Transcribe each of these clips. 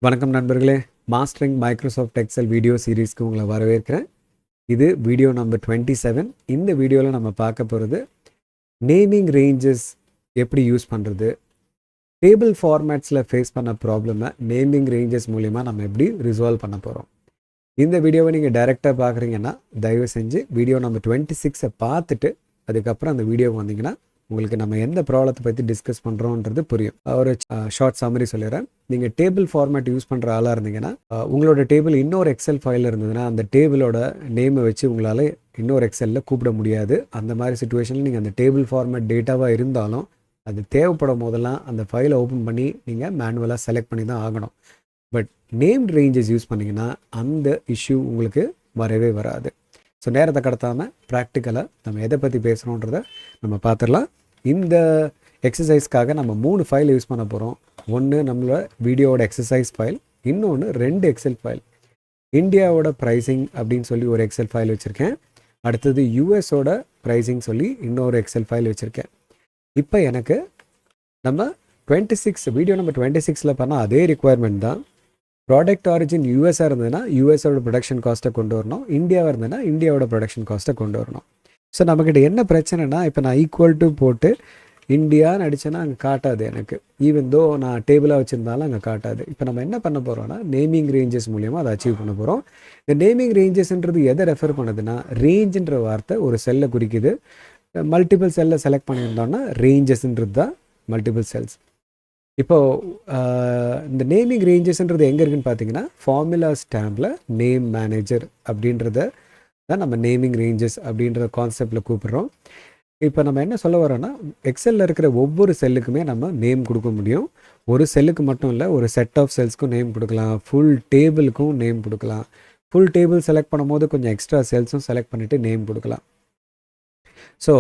வணக்கம் நண்பர்களே, mastering Microsoft Excel video சீரீஸ்க்கு உங்களை வரவேற்கிறேன். இது வீடியோ நம்பர் 27. இந்த வீடியோவில் நம்ம பார்க்க போகிறது நேமிங் ரேஞ்சஸ் எப்படி யூஸ் பண்ணுறது, டேபிள் ஃபார்மேட்ஸில் ஃபேஸ் பண்ண ப்ராப்ளமை நேமிங் ரேஞ்சஸ் மூலிமா நம்ம எப்படி ரிசால்வ் பண்ண போகிறோம். இந்த வீடியோவை நீங்கள் டைரெக்டாக பார்க்குறீங்கன்னா தயவு செஞ்சு வீடியோ நம்பர் 26 பார்த்துட்டு அதுக்கப்புறம் அந்த வீடியோவுக்கு வந்தீங்கன்னா உங்களுக்கு நம்ம எந்த ப்ராப்ளத்தை பற்றி டிஸ்கஸ் பண்ணுறோன்றது புரியும். ஒரு ஷார்ட் சம்மரி சொல்லிடுறேன். நீங்கள் டேபிள் ஃபார்மேட் யூஸ் பண்ணுற ஆளாக இருந்தீங்கன்னா உங்களோட டேபிள் இன்னொரு எக்ஸல் ஃபைல் இருந்ததுன்னா அந்த டேபிளோட நேமை வச்சு உங்களால் இன்னொரு எக்ஸலில் கூப்பிட முடியாது. அந்த மாதிரி சுச்சுவேஷனில் நீங்கள் அந்த டேபிள் ஃபார்மேட் டேட்டாவாக இருந்தாலும் அது தேவைப்படும் போதெல்லாம் அந்த ஃபைலை ஓப்பன் பண்ணி நீங்கள் மேனுவலாக செலக்ட் பண்ணி தான் ஆகணும். பட் நேம்ட் ரேஞ்சஸ் யூஸ் பண்ணிங்கன்னா அந்த இஷ்யூ உங்களுக்கு வரவே வராது. ஸோ நேரத்தை கடத்தாமல் ப்ராக்டிக்கலாக நம்ம எதை பற்றி பேசுகிறோன்றதை நம்ம பார்த்துடலாம். இந்த எக்ஸசைஸ்க்காக நம்ம 3 ஃபைல் யூஸ் பண்ண போகிறோம். ஒன்று நம்மளோட வீடியோவோட எக்ஸசைஸ் ஃபைல், இன்னொன்று 2 எக்ஸல் ஃபைல். இந்தியாவோட ப்ரைஸிங் அப்படின்னு சொல்லி ஒரு எக்ஸல் ஃபைல் வச்சுருக்கேன். அடுத்தது யூஎஸோட ப்ரைஸிங் சொல்லி இன்னொரு எக்ஸல் ஃபைல் வச்சுருக்கேன். இப்போ எனக்கு நம்ம 26 வீடியோ நம்பர் 26 பண்ணால் அதே ரிக்குவயர்மெண்ட் தான். ப்ராடக்ட் ஆரிஜின் யூஎஸ்ஆ இருந்ததுன்னா யூஎஸோட ப்ரொடக்ஷன் காஸ்ட்டை கொண்டு வரணும், இந்தியாவாக இருந்ததுன்னா இந்தியாவோட ப்ரொடக்ஷன் காஸ்ட்டை கொண்டு வரணும். ஸோ நம்மக்கிட்ட என்ன பிரச்சனைனா, இப்போ நான் ஈக்குவல் டு போட்டு இந்தியான்னு அடித்தேன்னா அங்கே காட்டாது எனக்கு. ஈவன் தோ நான் டேபிளாக வச்சுருந்தாலும் அங்கே காட்டாது. இப்போ நம்ம என்ன பண்ண போகிறோம்னா நேமிங் ரேஞ்சஸ் மூலிமா அதை அச்சீவ் பண்ண போகிறோம். இந்த நேமிங் ரேஞ்சஸ்ன்றது எதை ரெஃபர் பண்ணுதுன்னா, ரேஞ்சுன்ற வார்த்தை ஒரு செல்லை குறிக்குது. மல்டிபிள் செல்லை செலக்ட் பண்ணியிருந்தோம்னா ரேஞ்சஸ்ன்றது தான் மல்டிபிள் செல்ஸ். இப்போது இந்த நேமிங் ரேஞ்சஸ்ன்றது எங்கே இருக்குதுன்னு பார்த்தீங்கன்னா, ஃபார்முலா ஸ்டாம்பில் நேம் மேனேஜர் அப்படின்றத தான் நம்ம நேமிங் ரேஞ்சஸ் அப்படின்ற கான்செப்டில் கூப்பிட்றோம். இப்போ நம்ம என்ன சொல்ல வரோன்னா, எக்ஸலில் இருக்கிற ஒவ்வொரு செல்லுக்குமே நம்ம நேம் கொடுக்க முடியும். ஒரு செல்லுக்கு மட்டும் இல்லை, ஒரு செட் ஆஃப் செல்ஸ்க்கும் நேம் கொடுக்கலாம், ஃபுல் டேபிளுக்கும் நேம் கொடுக்கலாம். ஃபுல் டேபிள் செலக்ட் பண்ணும்போது கொஞ்சம் எக்ஸ்ட்ரா செல்ஸும் செலக்ட் பண்ணிவிட்டு நேம் கொடுக்கலாம். ஸோ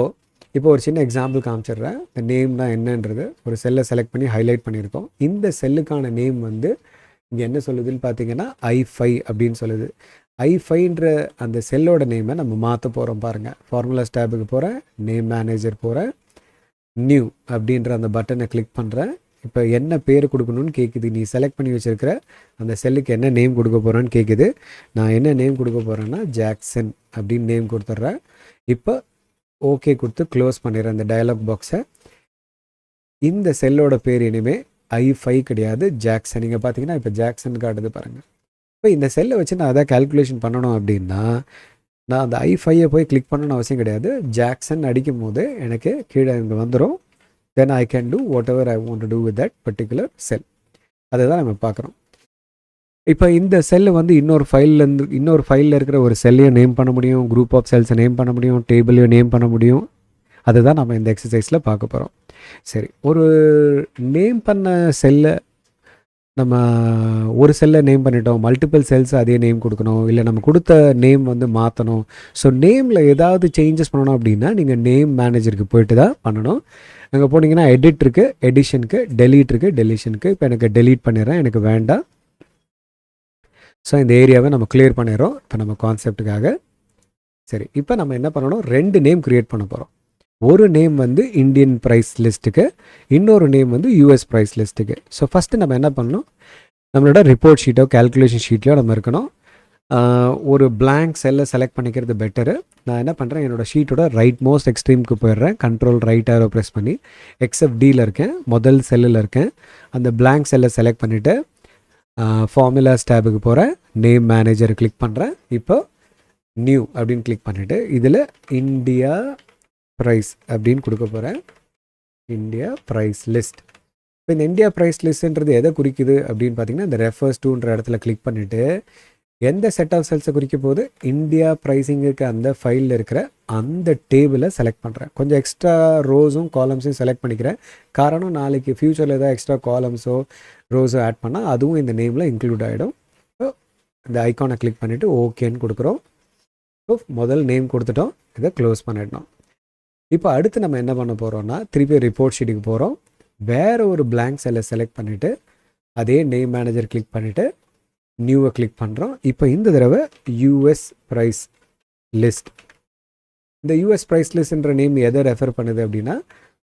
இப்போ ஒரு சின்ன எக்ஸாம்பிள் காமிச்சிடுறேன். இந்த நேம்னா என்னன்றது ஒரு செல்லை செலக்ட் பண்ணி ஹைலைட் பண்ணியிருக்கோம். இந்த செல்லுக்கான நேம் வந்து இங்கே என்ன சொல்லுதுன்னு பார்த்தீங்கன்னா I5 அப்படின்னு சொல்லுது. I5ன்ற அந்த செல்லோட நேமை நம்ம மாற்ற போகிறோம். பாருங்கள், ஃபார்முலா ஸ்டாபுக்கு போகிறேன், நேம் மேனேஜர் போகிறேன், நியூ அப்படின்ற அந்த பட்டனை கிளிக் பண்ணுறேன். இப்போ என்ன பேர் கொடுக்கணும்னு கேட்குது. நீ செலக்ட் பண்ணி வச்சுருக்கிற அந்த செல்லுக்கு என்ன நேம் கொடுக்க போகிறேன்னு கேட்குது. நான் என்ன நேம் கொடுக்க போகிறேன்னா ஜாக்சன் அப்படின்னு நேம் கொடுத்துட்றேன். இப்போ ஓகே கொடுத்து க்ளோஸ் பண்ணிடுறேன் அந்த டயலாக் பாக்ஸை. இந்த செல்லோட பேர் இனிமேல் I5 கிடையாது, ஜாக்சன். நீங்கள் பார்த்தீங்கன்னா இப்போ ஜாக்சன் காட்டுது பாருங்கள். இப்போ இந்த செல்லை வச்சு நான் அதை கால்குலேஷன் பண்ணணும் அப்படின்னா நான் அந்த I5 போய் கிளிக் பண்ணணும்னு அவசியம் கிடையாது. ஜாக்சன் அடிக்கும் போது எனக்கு கீழே இங்கே வந்துடும். Then I can do whatever I want to do with that particular cell. அதை தான் நம்ம பார்க்குறோம். இப்போ இந்த செல்லு வந்து இன்னொரு ஃபைலில் இருக்கிற ஒரு செல்லையும் நேம் பண்ண முடியும், குரூப் ஆஃப் செல்ஸை நேம் பண்ண முடியும், டேபிளையும் நேம் பண்ண முடியும். அதுதான் நம்ம இந்த எக்ஸசைஸில் பார்க்க போகிறோம். சரி, ஒரு நேம் பண்ண செல்லை நம்ம ஒரு செல்லை நேம் பண்ணிட்டோம், மல்டிபிள் செல்ஸ் அதே நேம் கொடுக்கணும், இல்லை நம்ம கொடுத்த நேம் வந்து மாற்றணும். ஸோ நேமில் ஏதாவது சேஞ்சஸ் பண்ணணும் அப்படின்னா நீங்கள் நேம் மேனேஜருக்கு போயிட்டு தான் பண்ணணும். அங்கே போனீங்கன்னா எடிட் இருக்குது, எடிஷனுக்கு, டெலீட் இருக்குது, டெலிஷனுக்கு. இப்போ எனக்கு டெலீட் பண்ணிடுறேன், எனக்கு வேண்டாம். ஸோ இந்த ஏரியாவை நம்ம கிளியர் பண்ணிடுறோம் இப்போ நம்ம கான்செப்டுக்காக. சரி, இப்போ நம்ம என்ன பண்ணணும், 2 நேம் க்ரியேட் பண்ண போகிறோம். ஒரு நேம் வந்து இந்தியன் ப்ரைஸ் லிஸ்ட்டுக்கு, இன்னொரு நேம் வந்து யூஎஸ் ப்ரைஸ் லிஸ்ட்டுக்கு. ஸோ ஃபஸ்ட்டு நம்ம என்ன பண்ணணும், நம்மளோட ரிப்போர்ட் ஷீட்டோ கேல்குலேஷன் ஷீட்லையோ நம்ம இருக்கணும். ஒரு பிளாங்க் செல்லை செலக்ட் பண்ணிக்கிறது பெட்டரு. நான் என்ன பண்ணுறேன், என்னோடய ஷீட்டோட ரைட் மோஸ்ட் எக்ஸ்ட்ரீமுக்கு போயிடுறேன். கண்ட்ரோல் ரைட் ஆரோ ப்ரெஸ் பண்ணி XFDயில் இருக்கேன், முதல் செல்லில் இருக்கேன். அந்த பிளாங்க் செல்லை செலக்ட் பண்ணிவிட்டு ஃபார்முலா ஸ்டாபுக்கு போகிறேன், நேம் மேனேஜர் கிளிக் பண்ணுறேன். இப்போ நியூ அப்படின்னு கிளிக் பண்ணிவிட்டு இதில் இந்தியா ப்ரைஸ் அப்படின்னு கொடுக்க போகிறேன், இந்தியா ப்ரைஸ் லிஸ்ட். இப்போ இந்த இந்தியா ப்ரைஸ் லிஸ்ட்ன்றது எதை குறிக்குது அப்படின்னு பார்த்தீங்கன்னா, இந்த ரெஃபர்ஸ் டூன்ற இடத்துல கிளிக் பண்ணிவிட்டு எந்த செட் ஆஃப் செல்ஸை குறிக்க போது இந்தியா ப்ரைஸிங்குக்கு அந்த ஃபைலில் இருக்கிற அந்த டேபிளை செலக்ட் பண்ணுறேன். கொஞ்சம் எக்ஸ்ட்ரா ரோஸும் காலம்ஸையும் செலக்ட் பண்ணிக்கிறேன். காரணம் நாளைக்கு ஃப்யூச்சரில் ஏதாவது எக்ஸ்ட்ரா காலம்ஸோ ரோஸோ ஆட் பண்ணால் அதுவும் இந்த நேமில் இன்க்ளூட் ஆகிடும். ஸோ இந்த ஐக்கானை கிளிக் பண்ணிவிட்டு ஓகேன்னு கொடுக்குறோம். ஸோ முதல் நேம் கொடுத்துட்டோம், இதை க்ளோஸ் பண்ணிடணும். இப்போ அடுத்து நம்ம என்ன பண்ண போகிறோம்னா, திருப்பி ரிப்போர்ட் ஷீட்டுக்கு போகிறோம். வேறு ஒரு பிளாங்க் செல்லை செலக்ட் பண்ணிவிட்டு அதே நேம் மேனேஜர் கிளிக் பண்ணிவிட்டு நியூவை கிளிக் பண்ணுறோம். இப்போ இந்த தடவை யூஎஸ் ப்ரைஸ் லிஸ்ட். இந்த யூஎஸ் ப்ரைஸ் லிஸ்ட்ன்ற நேம் எதை ரெஃபர் பண்ணுது அப்படின்னா,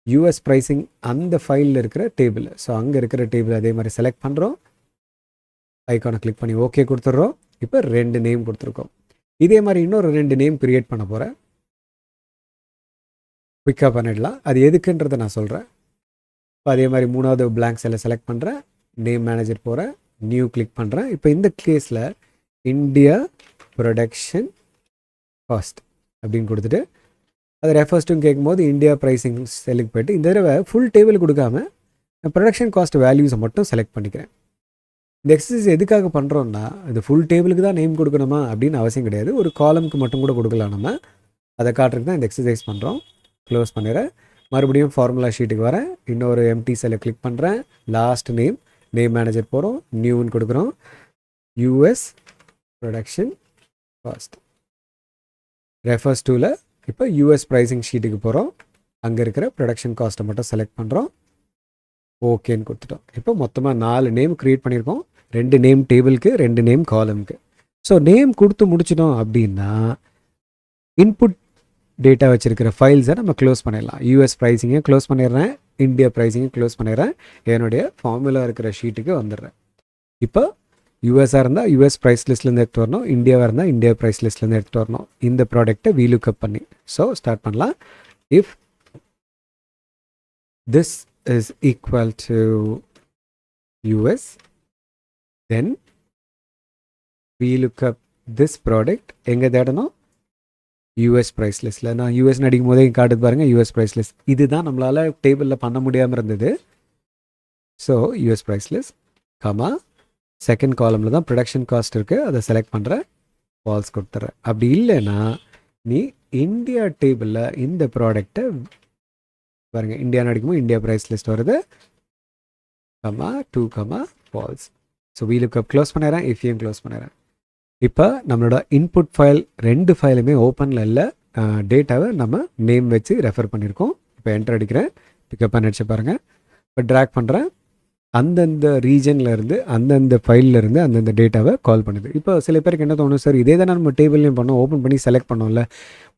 யூஎஸ் ப்ரைஸிங் அந்த ஃபைலில் இருக்கிற டேபிள். ஸோ அங்கே இருக்கிற டேபிள் அதே மாதிரி செலக்ட் பண்ணுறோம். ஐக்கானை கிளிக் பண்ணி ஓகே கொடுத்துட்றோம். இப்போ 2 நேம் கொடுத்துருக்கோம். இதே மாதிரி இன்னொரு 2 நேம் க்ரியேட் பண்ண போகிறேன். குயிக்காக பண்ணிடலாம். அது எதுக்குன்றதை நான் சொல்கிறேன். இப்போ அதே மாதிரி 3வது பிளாங்க் செல்லை செலக்ட் பண்ணுறேன். நேம் மேனேஜர் போகிறேன். நியூ கிளிக் பண்ணுறேன். இப்போ இந்த கேஸில் இந்தியா ப்ரொடக்ஷன் காஸ்ட் அப்படின்னு கொடுத்துட்டு அது ரெஃபர்ஸ் டு கேட்கும்போது இந்தியா ப்ரைஸிங் செலக்ட் போய்ட்டு இந்த தடவை ஃபுல் டேபிள் கொடுக்காம ப்ரொடக்ஷன் காஸ்ட் வேல்யூஸை மட்டும் செலக்ட் பண்ணிக்கிறேன். இந்த எக்ஸசைஸ் எதுக்காக பண்ணுறோன்னா இது ஃபுல் டேபிளுக்கு தான் நேம் கொடுக்கணுமா அப்படின்னு அவசியம் கிடையாது. ஒரு காலமுக்கு மட்டும் கூட கொடுக்கலாம். நம்ம அதை காட்டுறதுக்கு தான் இந்த எக்ஸசைஸ் பண்ணுறோம். க்ளோஸ் பண்ணிடுறேன். மறுபடியும் ஃபார்முலா ஷீட்டுக்கு வரேன். இன்னொரு எம்டி செல்லை கிளிக் பண்ணுறேன். லாஸ்ட் நேம் மேனேஜர் போகிறோம். நியூன்னு கொடுக்குறோம். யூஎஸ் ப்ரொடக்ஷன் காஸ்ட் ரெஃபர்ஸ் டூவில் இப்போ யூஎஸ் ப்ரைஸிங் ஷீட்டுக்கு போகிறோம். அங்கே இருக்கிற ப்ரொடக்ஷன் காஸ்ட்டை மட்டும் செலக்ட் பண்ணுறோம். ஓகேன்னு கொடுத்துட்டோம். இப்போ மொத்தமாக 4 நேம் க்ரியேட் பண்ணியிருக்கோம். 2 நேம் டேபிளுக்கு, 2 நேம் காலமுக்கு. ஸோ நேம் கொடுத்து முடிச்சிட்டோம் அப்படின்னா இன்புட் டேட்டா வச்சுருக்கிற ஃபைல்ஸை நம்ம க்ளோஸ் பண்ணிடலாம். யூஎஸ் ப்ரைஸிங்கை க்ளோஸ் பண்ணிடுறேன். இந்தியா ப்ரைஸிங்கை க்ளோஸ் பண்ணிடுறேன். என்னுடைய ஃபார்முலா இருக்கிற ஷீட்டுக்கு வந்துடுறேன். இப்போ யூஎஸ்ஆக இருந்தால் யூஎஸ் ப்ரைஸ் லிஸ்ட்லேருந்து எடுத்துகிட்டு வரணும். இந்தியாவாக இருந்தால் இந்தியா ப்ரைஸ் லிஸ்ட்லேருந்து எடுத்துகிட்டு வரணும். இந்த ப்ராடக்ட்டை வீலுக்கப் பண்ணி ஸோ ஸ்டார்ட் பண்ணலாம். If this is equal to US, then we look up this product. எங்கே தேடணும்? யூஎஸ் ப்ரைஸ் லிஸ்ட்டில். நான் யூஎஸ்ன்னு அடிக்கும் போதே காட்டுது பாருங்கள், யூஎஸ் ப்ரைஸ் லிஸ்ட். இதுதான் நம்மளால் டேபிளில் பண்ண முடியாமல் இருந்தது. So US price list comma second காலமில் தான் ப்ரொடக்ஷன் காஸ்ட் இருக்குது. அதை செலக்ட் பண்ணுறேன். ஃபால்ஸ் கொடுத்துட்றேன். அப்படி இல்லைன்னா நீ இந்தியா டேபிளில் இந்த ப்ராடக்டை பாருங்கள், இந்தியான்னு அடிக்கும்போது இந்தியா ப்ரைஸ் லிஸ்ட் வருது. Comma 2 comma false. ஸோ வீலுக்கப் க்ளோஸ் பண்ணிடுறேன். இஃப்யூம் க்ளோஸ் பண்ணிடுறேன். இப்போ நம்மளோட இன்புட் ஃபைல் 2 ஃபைலுமே ஓப்பனில் இல்லை. டேட்டாவை நம்ம நேம் வச்சு ரெஃபர் பண்ணியிருக்கோம். இப்போ என்டர் அடிக்கிறேன். பிக்கப் பண்ணிடுச்சு பாருங்கள். இப்போ ட்ராக் பண்ணுறேன். அந்தந்த ரீஜன்லேருந்து அந்தந்த ஃபைல்லேருந்து அந்தந்த டேட்டாவை கால் பண்ணுது. இப்போ சில பேருக்கு என்ன தோணும், சார் இதே தானே நம்ம டேபிள்லேயும் பண்ணோம், ஓப்பன் பண்ணி செலக்ட் பண்ணோம்ல,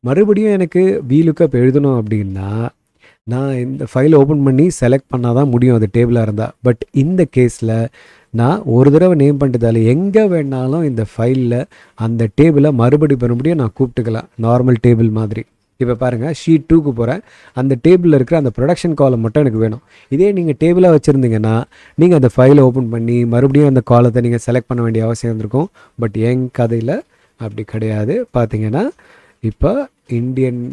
மறுபடியும் எனக்கு வீலுக்கப் எழுதணும் அப்படின்னா நான் இந்த ஃபைலை ஓப்பன் பண்ணி செலக்ட் பண்ணால் தான் முடியும், அது டேபிளாக இருந்தால். பட் இந்த கேஸில் நான் ஒரு தடவை நேம் பண்ணிட்டதால் எங்கே வேணாலும் இந்த ஃபைலில் அந்த டேபிளை மறுபடியும் நான் கூப்பிட்டுக்கலாம், நார்மல் டேபிள் மாதிரி. இப்போ பாருங்கள், ஷீட் 2க்கு போகிறேன். அந்த டேபிளில் இருக்கிற அந்த ப்ரொடக்ஷன் காலம் மட்டும் எனக்கு வேணும். இதே நீங்கள் டேபிளாக வச்சுருந்தீங்கன்னா நீங்கள் அந்த ஃபைலை ஓப்பன் பண்ணி மறுபடியும் அந்த காலத்தை நீங்கள் செலக்ட் பண்ண வேண்டிய அவசியம் இருந்திருக்கும். பட் என் கதையில் அப்படி கிடையாது. பார்த்தீங்கன்னா இப்போ இந்தியன்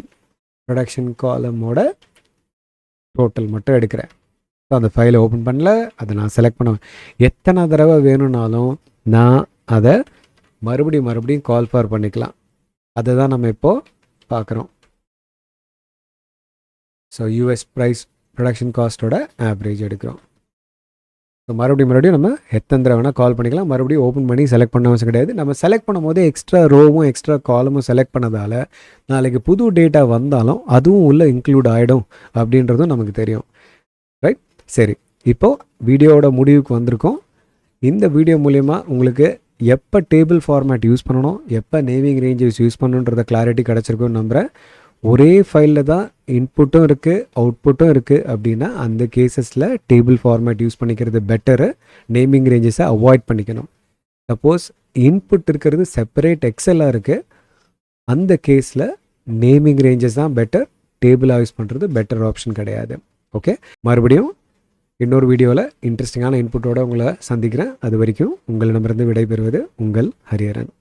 ப்ரொடக்ஷன் காலமோட டோட்டல் மட்டும் எடுக்கிறேன். ஸோ அந்த ஃபைலை ஓப்பன் பண்ணல, அதை நான் செலக்ட் பண்ணுவேன். எத்தனை தடவை வேணும்னாலும் நான் அதை மறுபடியும் கால் ஃபார் பண்ணிக்கலாம். அதை தான் நம்ம இப்போது பார்க்குறோம். ஸோ யூஎஸ் ப்ரைஸ் ப்ரொடக்ஷன் காஸ்ட்டோட ஆவரேஜ் எடுக்கிறோம். ஸோ மறுபடியும் நம்ம எத்தனை தடவை வேணால் கால் பண்ணிக்கலாம். மறுபடியும் ஓப்பன் பண்ணி செலக்ட் பண்ண அவசியம் கிடையாது. நம்ம செலக்ட் பண்ணும் போதே எக்ஸ்ட்ரா ரோவும் எக்ஸ்ட்ரா காலமும் செலக்ட் பண்ணதால் நாளைக்கு புது டேட்டா வந்தாலும் அதுவும் உள்ளே இன்க்ளூட் ஆகிடும் அப்படின்றதும் நமக்கு தெரியும். ரைட், சரி, இப்போது வீடியோவோட முடிவுக்கு வந்திருக்கோம். இந்த வீடியோ மூலயமா உங்களுக்கு எப்போ டேபிள் ஃபார்மேட் யூஸ் பண்ணணும், எப்போ நேமிங் ரேஞ்சஸ் யூஸ் பண்ணணுன்றத கிளாரிட்டி கிடச்சிருக்குன்னு நம்புகிறேன். ஒரே ஃபைலில் தான் இன்புட்டும் இருக்குது அவுட்புட்டும் இருக்குது அப்படின்னா அந்த கேசஸில் டேபிள் ஃபார்மேட் யூஸ் பண்ணிக்கிறது பெட்டரு. நேமிங் ரேஞ்சஸை அவாய்ட் பண்ணிக்கணும். சப்போஸ் இன்புட் இருக்கிறது செப்பரேட் எக்ஸலாக இருக்குது, அந்த கேஸில் நேமிங் ரேஞ்சஸ் தான் பெட்டர். டேபிளாக யூஸ் பண்ணுறது பெட்டர் ஆப்ஷன் கிடையாது. ஓகே, மறுபடியும் இன்னொரு வீடியோவில் இன்ட்ரெஸ்டிங்கான இன்புட்டோடு உங்களை சந்திக்கிறேன். அது வரைக்கும் உங்களிடமிருந்து விடைபெறுவது உங்கள் ஹரிஹரன்.